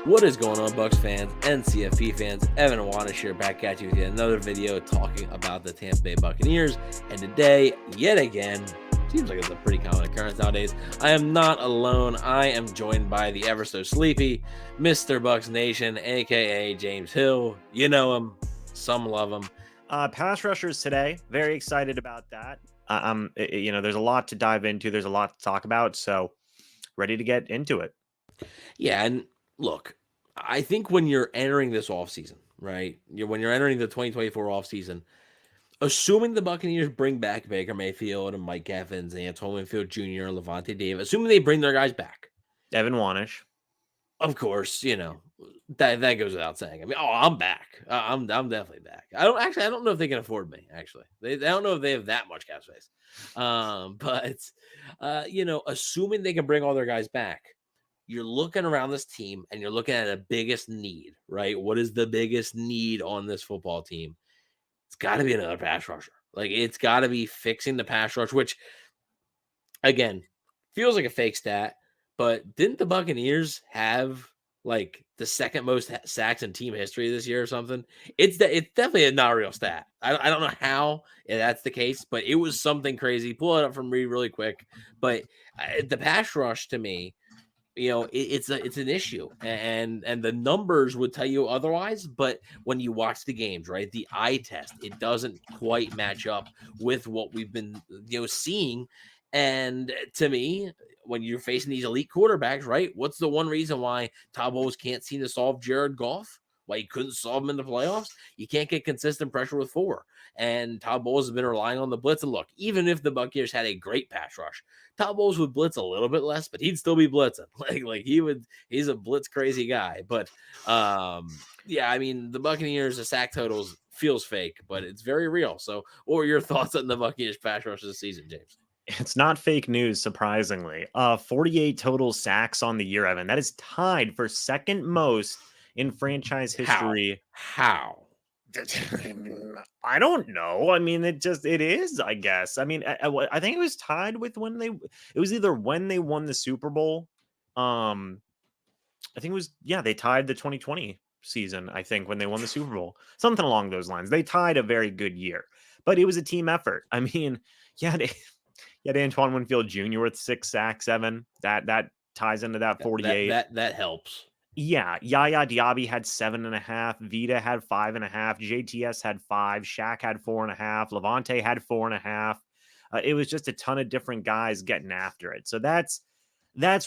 What is going on, Bucs fans and CFP fans? Evan and Wanish here, back at you with another video talking about the Tampa Bay Buccaneers. And today, yet again, seems like it's a pretty common occurrence nowadays, I am not alone. I am joined by the ever so sleepy Mr. Bucs Nation, aka James Hill. You know him, some love him. Pass rushers today. Very excited about that. There's a lot to dive into. There's a lot to talk about. So ready to get into it. Yeah, and look, I think when you're entering this offseason, right? When you're entering the 2024 offseason, assuming the Buccaneers bring back Baker Mayfield and Mike Evans and Antoine Winfield Jr. and Levante David, assuming they bring their guys back. Evan Wanish. Of course, that goes without saying. I mean, I'm back. I'm definitely back. I don't know if they can afford me. Actually, I don't know if they have that much cap space. Assuming they can bring all their guys back, you're looking around this team and you're looking at a biggest need, right? What is the biggest need on this football team? It's got to be another pass rusher. Like, it's got to be fixing the pass rush, which, again, feels like a fake stat. But didn't the Buccaneers have like the second most sacks in team history this year or something? It's definitely not a real stat. I don't know how that's the case, but it was something crazy. Pull it up from me really quick. But the pass rush to me, it's an issue, and the numbers would tell you otherwise. But when you watch the games, right, the eye test, it doesn't quite match up with what we've been seeing. And to me, when you're facing these elite quarterbacks, right, what's the one reason why Todd Bowles can't seem to solve Jared Goff? Why he couldn't solve him in the playoffs? You can't get consistent pressure with four. And Todd Bowles has been relying on the blitz. And look, even if the Buccaneers had a great pass rush, Todd Bowles would blitz a little bit less, but he'd still be blitzing. He's a blitz crazy guy. But I mean, the Buccaneers, the sack totals feels fake, but it's very real. So what were your thoughts on the Buccaneers pass rush this season, James? It's not fake news, surprisingly. 48 total sacks on the year, Evan. That is tied for second most in franchise history. How? I don't know. I mean, it is, I guess. I mean, I think it was tied with it was either when they won the Super Bowl. I think it was, they tied the 2020 season, I think, when they won the Super Bowl. Something along those lines. They tied a very good year, but it was a team effort. I mean, Antoine Winfield Jr. with 6 sacks, 7. That ties into that 48. That helps. Yeah, Yaya Diaby had 7.5. Vita had 5.5. JTS had 5. Shaq had 4.5. Levante had 4.5. It was just a ton of different guys getting after it. So that's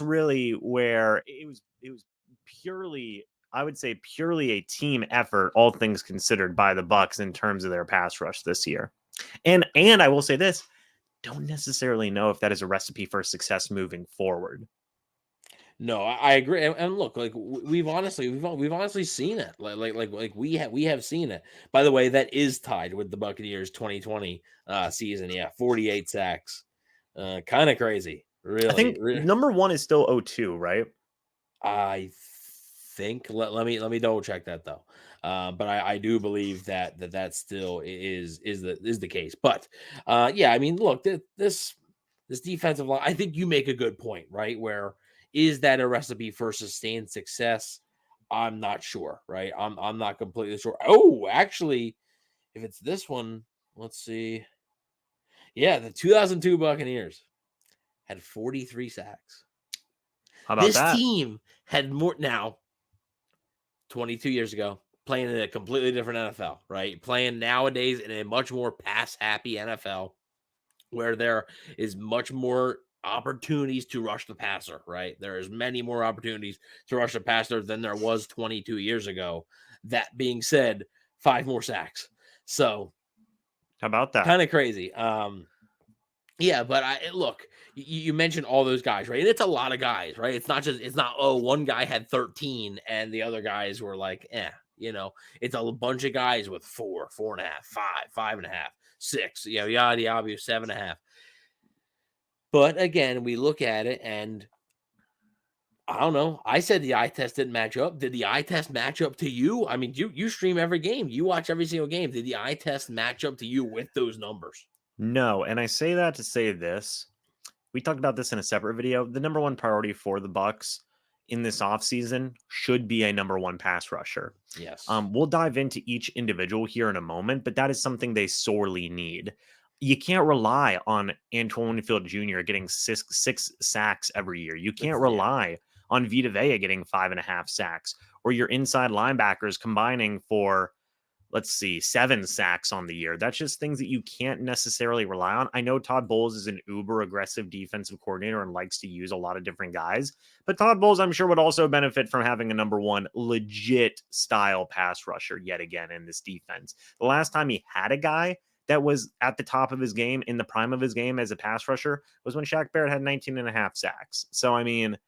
really where it was purely, I would say, purely a team effort, all things considered, by the Bucs in terms of their pass rush this year. And I will say this, don't necessarily know if that is a recipe for success moving forward. No, I agree. And look, like we've honestly seen it. We have seen it. By the way, that is tied with the Buccaneers 2020 season. Yeah, 48 sacks. Kind of crazy. Really. I think number 1 is still 0-2, right? I think let me double check that though. But I do believe that still is the case. But I mean, look, this defensive line, I think you make a good point, right? Where is that a recipe for sustained success? I'm not sure, right? I'm not completely sure. Oh, actually, if it's this one, let's see. Yeah, the 2002 Buccaneers had 43 sacks. How about that? This team had more now. 22 years ago, playing in a completely different NFL, right? Playing nowadays in a much more pass-happy NFL where there is much more opportunities to rush the passer, right? There is many more opportunities to rush the passer than there was 22 years ago. That being said, 5 more sacks. So how about that? Kind of crazy. But look, you mentioned all those guys, right? And it's a lot of guys, right? It's not, one guy had 13 and the other guys were like, it's a bunch of guys with 4, 4.5, 5, 5.5, 6, Yaya Diaby 7.5. But again, we look at it and I don't know. I said the eye test didn't match up. Did the eye test match up to you? I mean, you stream every game. You watch every single game. Did the eye test match up to you with those numbers? No, and I say that to say this. We talked about this in a separate video. The number 1 priority for the Bucs in this offseason should be a number one pass rusher. Yes. We'll dive into each individual here in a moment, but that is something they sorely need. You can't rely on Antoine Winfield Jr. getting six sacks every year. You can't rely on Vita Vea getting 5.5 sacks, or your inside linebackers combining for, let's see, 7 sacks on the year. That's just things that you can't necessarily rely on. I know Todd Bowles is an uber aggressive defensive coordinator and likes to use a lot of different guys, but Todd Bowles, I'm sure, would also benefit from having a number one legit style pass rusher yet again in this defense. The last time he had a guy that was at the top of his game, in the prime of his game as a pass rusher, was when Shaq Barrett had 19.5 sacks. So, I mean,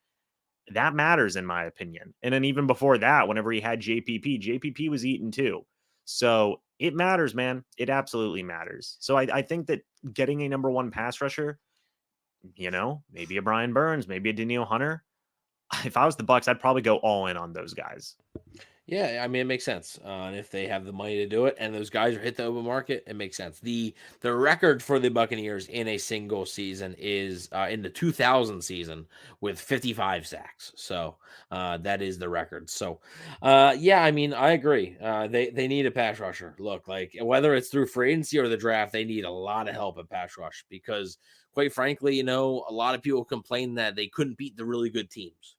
that matters in my opinion. And then even before that, whenever he had JPP was eaten too. So it matters, man. It absolutely matters. So I think that getting a number one pass rusher, maybe a Brian Burns, maybe a Danielle Hunter. If I was the Bucs, I'd probably go all in on those guys. Yeah, I mean, it makes sense. And if they have the money to do it and those guys are hit the open market, it makes sense. The record for the Buccaneers in a single season is in the 2000 season with 55 sacks. So that is the record. So, yeah, I mean, I agree. They need a pass rusher. Look, like whether it's through free agency or the draft, they need a lot of help at pass rush because, quite frankly, a lot of people complain that they couldn't beat the really good teams.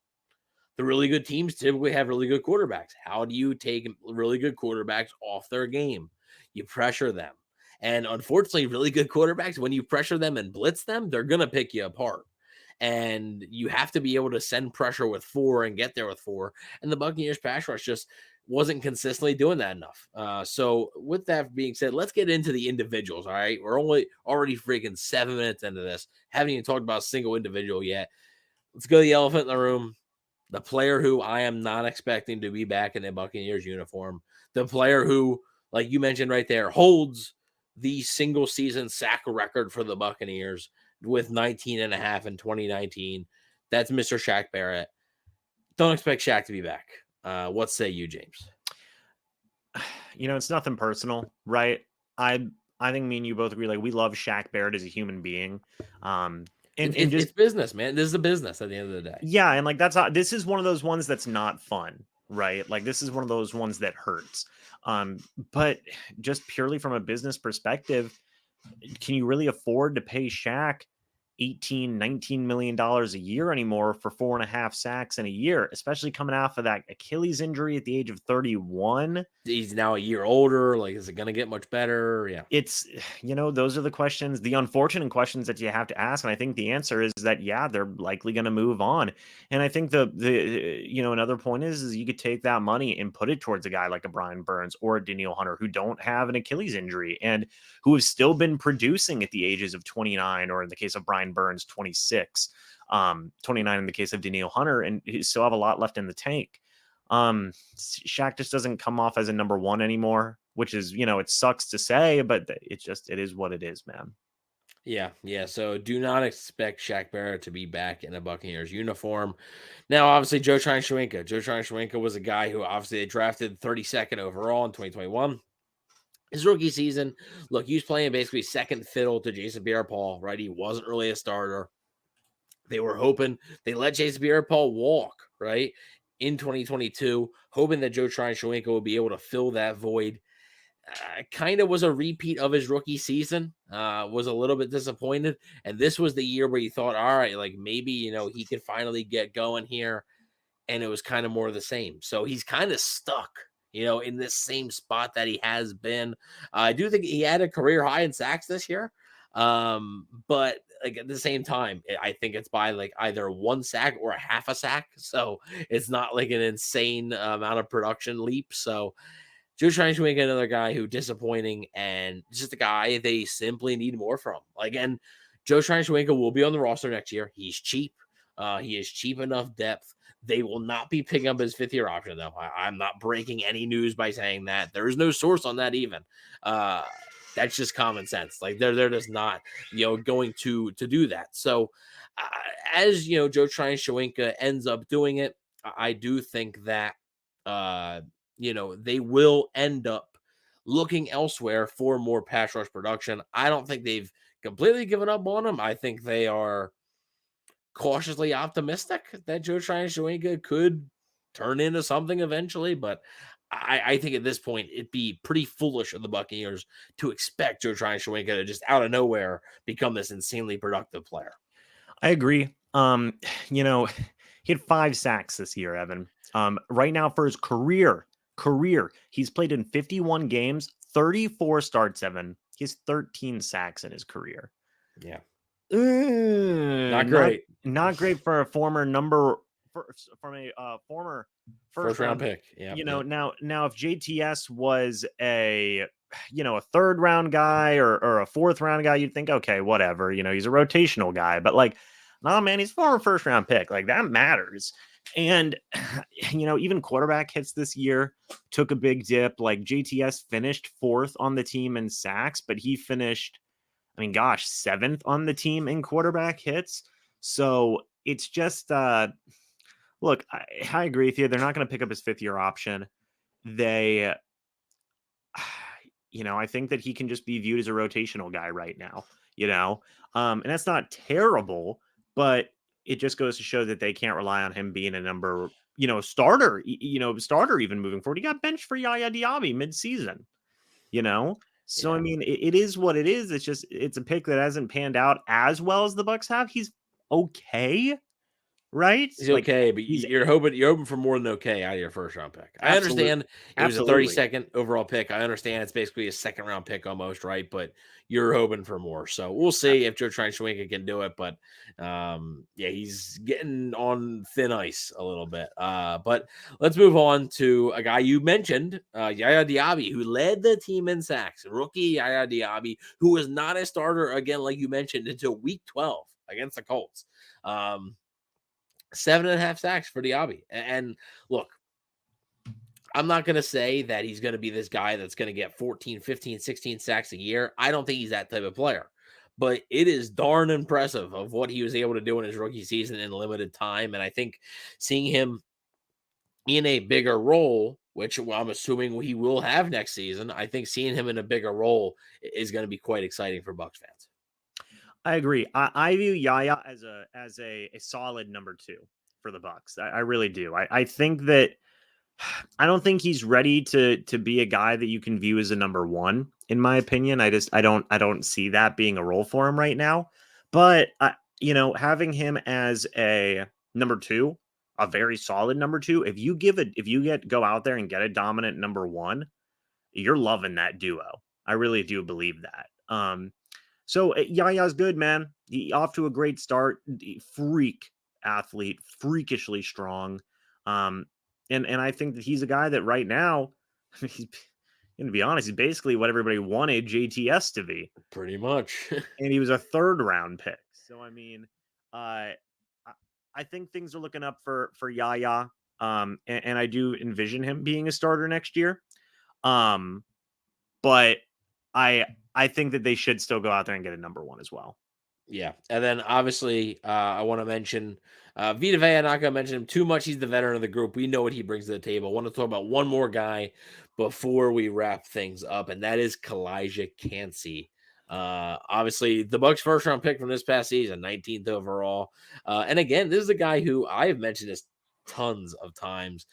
The really good teams typically have really good quarterbacks. How do you take really good quarterbacks off their game? You pressure them. And unfortunately, really good quarterbacks, when you pressure them and blitz them, they're going to pick you apart. And you have to be able to send pressure with 4 and get there with 4. And the Buccaneers pass rush just wasn't consistently doing that enough. So with that being said, let's get into the individuals. All right. We're already freaking 7 minutes into this. Haven't even talked about a single individual yet. Let's go to the elephant in the room. The player who I am not expecting to be back in the Buccaneers uniform. The player who, like you mentioned right there, holds the single season sack record for the Buccaneers with 19.5 in 2019. That's Mr. Shaq Barrett. Don't expect Shaq to be back. What say you, James? It's nothing personal, right? I think me and you both agree. Like, we love Shaq Barrett as a human being. It's business, man. This is a business at the end of the day. Yeah, and like this is one of those ones that's not fun, right? Like, this is one of those ones that hurts. But just purely from a business perspective, can you really afford to pay Shaq 18-19 million dollars a year anymore for 4.5 sacks in a year, especially coming off of that Achilles injury at the age of 31? He's now a year older. Like, is it going to get much better? Yeah. It's, those are the questions, the unfortunate questions that you have to ask. And I think the answer is that, yeah, they're likely going to move on. And I think another point is you could take that money and put it towards a guy like a Brian Burns or a Danielle Hunter who don't have an Achilles injury and who have still been producing at the ages of 29, or in the case of Brian Burns, 26, 29 in the case of Danielle Hunter, and he still have a lot left in the tank. Shaq just doesn't come off as a number one anymore, which is, it sucks to say, but it is what it is, man. Yeah. So do not expect Shaq Barrett to be back in a Buccaneers uniform. Now, obviously, Tryon-Shoyinka. Tryon-Shoyinka was a guy who obviously they drafted 32nd overall in 2021. His rookie season, look, he was playing basically second fiddle to Jason Pierre-Paul, right? He wasn't really a starter. They were hoping they let Jason Pierre-Paul walk, right, in 2022, hoping that Tryon-Shoyinka would be able to fill that void. Kind of was a repeat of his rookie season. Was a little bit disappointed, and this was the year where you thought, all right, like maybe he could finally get going here, and it was kind of more of the same. So he's kind of stuck, in this same spot that he has been. I do think he had a career high in sacks this year, but like at the same time, I think it's by like either 1 sack or a half a sack. So it's not like an insane amount of production leap. So Tryon-Shoyinka, another guy who disappointing and just a guy they simply need more from. Like, and Tryon-Shoyinka will be on the roster next year. He's cheap. He is cheap enough depth. They will not be picking up his 5th-year option, though. I'm not breaking any news by saying that. There is no source on that even. That's just common sense. Like, they're just not, going to do that. So, as, Tryon-Shoyinka ends up doing it, I do think that, they will end up looking elsewhere for more pass rush production. I don't think they've completely given up on him. I think they are cautiously optimistic that Joe Tryon-Shoyinka could turn into something eventually, but I think at this point it'd be pretty foolish of the Buccaneers to expect Joe Tryon-Shoyinka to just out of nowhere become this insanely productive player. I agree. You know, he had 5 sacks this year, Evan. Right now for his career, he's played in 51 games, 34 starts, Evan. He has 13 sacks in his career. Yeah. Not great. Not great for a former former First round pick. Yeah. You know, now if JTS was a third round guy or a fourth round guy, you'd think, okay, whatever, he's a rotational guy. But like, nah, man, he's a former first round pick. Like, that matters. And even quarterback hits this year took a big dip. Like, JTS finished 4th on the team in sacks, but he finished, 7th on the team in quarterback hits. So it's just look, I agree with you. They're not going to pick up his 5th-year option. They I think that he can just be viewed as a rotational guy right now, and that's not terrible, but it just goes to show that they can't rely on him being a number, starter, starter even moving forward. He got benched for Yaya Diaby mid-season, So, Yeah. it is what it is. It's a pick that hasn't panned out as well as the Bucs have. He's okay, right? He's Like, okay, but he's you're hoping for more than okay out of your first round pick. I understand it was a absolutely. 32nd overall pick. I understand it's basically a second round pick almost, right? But you're hoping for more. So we'll see if Joe Tryon-Shoyinka can do it. But yeah, he's getting on thin ice a little bit. But let's move on to a guy you mentioned, Yaya Diaby, who led the team in sacks. Rookie Yaya Diaby, who was not a starter again, like you mentioned, until week 12 against the Colts. 7.5 sacks for Diaby. And look, I'm not going to say that he's going to be this guy that's going to get 14, 15, 16 sacks a year. I don't think he's that type of player. But it is darn impressive of what he was able to do in his rookie season in limited time. And I think seeing him in a bigger role, which I'm assuming he will have next season, I think seeing him in a bigger role is going to be quite exciting for Bucs fans. I agree. I view Yaya as a solid number 2 for the Bucs. I really do. I think that I don't think he's ready to be a guy that you can view as a number 1, in my opinion. I don't see that being a role for him right now. But having him as a number 2, a very solid number 2, if you go out there and get a dominant number 1, you're loving that duo. I really do believe that. So Yaya's good, man. He off to a great start. Freak athlete, freakishly strong. And I think that he's a guy that right now, he's going to be honest, he's basically what everybody wanted JTS to be. Pretty much. And he was a 3rd round pick. So I think things are looking up for Yaya. And I do envision him being a starter next year. But I think that they should still go out there and get a number 1 as well. Yeah. And then obviously, I want to mention Vita Vea. I'm not going to mention him too much. He's the veteran of the group. We know what he brings to the table. I want to talk about one more guy before we wrap things up, and that is Calijah Kancey. Obviously, the Bucs' first round pick from this past season, 19th overall. And again, this is a guy who I have mentioned this tons of times.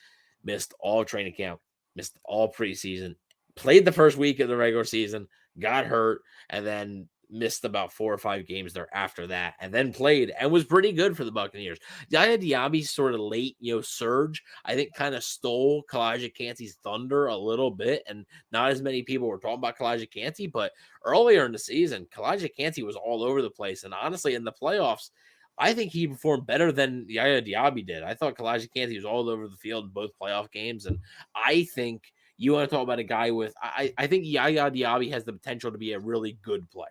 Missed all training camp, missed all preseason, played the first week of the regular season, got hurt, and then missed about 4 or 5 games there after that, and then played and was pretty good for the Buccaneers. Yaya Diaby's sort of late, surge, I think kind of stole Calijah Kancey's thunder a little bit, and not as many people were talking about Calijah Kancey, but earlier in the season, Calijah Kancey was all over the place, and honestly, in the playoffs, I think he performed better than Yaya Diaby did. I thought Calijah Kancey was all over the field in both playoff games, and I think you want to talk about a guy with, I think Yaya Diaby has the potential to be a really good player.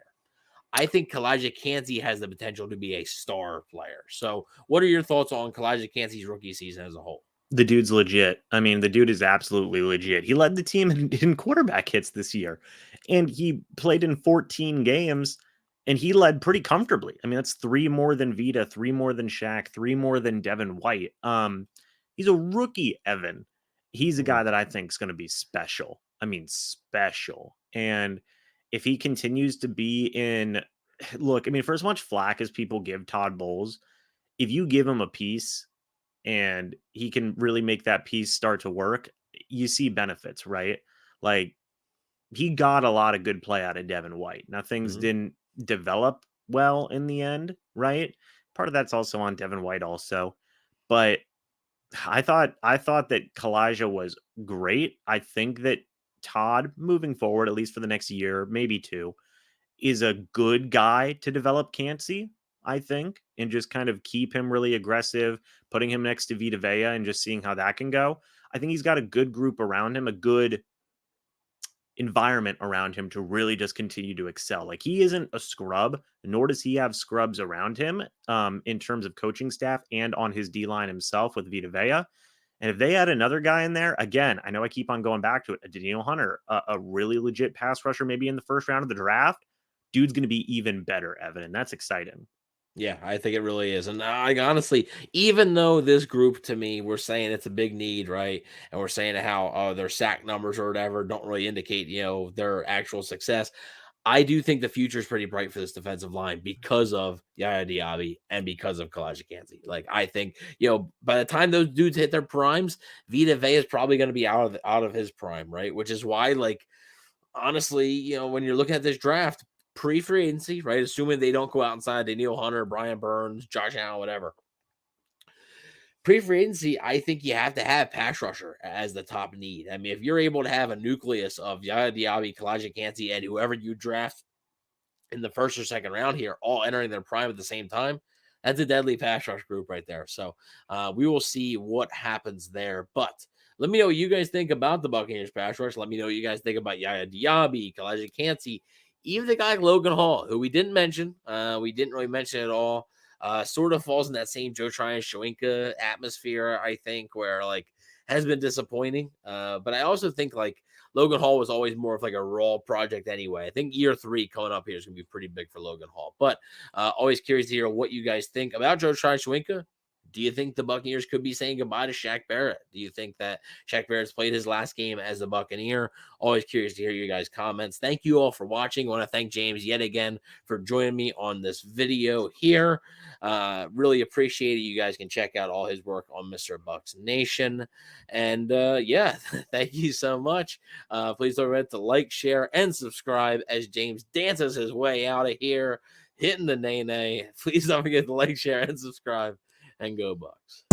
I think Calijah Kancey has the potential to be a star player. So what are your thoughts on Calijah Kancey's rookie season as a whole? The dude's legit. The dude is absolutely legit. He led the team in quarterback hits this year, and he played in 14 games, and he led pretty comfortably. That's 3 more than Vita, 3 more than Shaq, 3 more than Devin White. He's a rookie, Evan. He's a guy that I think is going to be special. Special. And if he continues to be in, look, for as much flack as people give Todd Bowles, if you give him a piece and he can really make that piece start to work, you see benefits, right? Like, he got a lot of good play out of Devin White. Now, things Mhm. didn't develop well in the end, right? Part of that's also on Devin White also. But I thought that Kalijah was great. I think that Todd, moving forward, at least for the next year, maybe two, is a good guy to develop Cansey, I think, and just kind of keep him really aggressive, putting him next to Vita Vea and just seeing how that can go. I think he's got a good group around him, a good environment around him to really just continue to excel. Like, he isn't a scrub, nor does he have scrubs around him in terms of coaching staff and on his D line himself with Vita Vea. And if they had another guy in there, again, I know I keep on going back to it, a Daniel Hunter, a really legit pass rusher, maybe in the first round of the draft, dude's going to be even better, Evan. And that's exciting. Yeah, I think it really is. And I honestly, even though this group to me, we're saying it's a big need, right? And we're saying how their sack numbers or whatever don't really indicate, their actual success. I do think the future is pretty bright for this defensive line because of Yaya Diaby and because of Kalijah Kancey. Like, I think, by the time those dudes hit their primes, Vita Vea is probably going to be out of his prime, right? Which is why, like, honestly, when you're looking at this draft, pre-free agency, right? Assuming they don't go out and sign Daniil Hunter, Brian Burns, Josh Allen, whatever. Pre-free agency, I think you have to have pass rusher as the top need. I mean, if you're able to have a nucleus of Yaya Diaby, Kalijah Kancey, and whoever you draft in the first or second round here, all entering their prime at the same time, that's a deadly pass rush group right there. So we will see what happens there. But let me know what you guys think about the Buccaneers pass rush. Let me know what you guys think about Yaya Diaby, Kalijah Kancey, even the guy like Logan Hall, who we didn't mention. We didn't really mention at all. Sort of falls in that same Joe Tryon-Shoyinka atmosphere, I think, where like has been disappointing. But I also think like Logan Hall was always more of like a raw project anyway. I think year 3 coming up here is going to be pretty big for Logan Hall. But always curious to hear what you guys think about Joe Tryon-Shoyinka. Do you think the Buccaneers could be saying goodbye to Shaq Barrett? Do you think that Shaq Barrett's played his last game as a Buccaneer? Always curious to hear you guys' comments. Thank you all for watching. I want to thank James yet again for joining me on this video here. Really appreciate it. You guys can check out all his work on Mr. Bucs Nation. And yeah, thank you so much. Please don't forget to like, share, and subscribe as James dances his way out of here, hitting the nay-nay. Please don't forget to like, share, and subscribe. And go Bucs.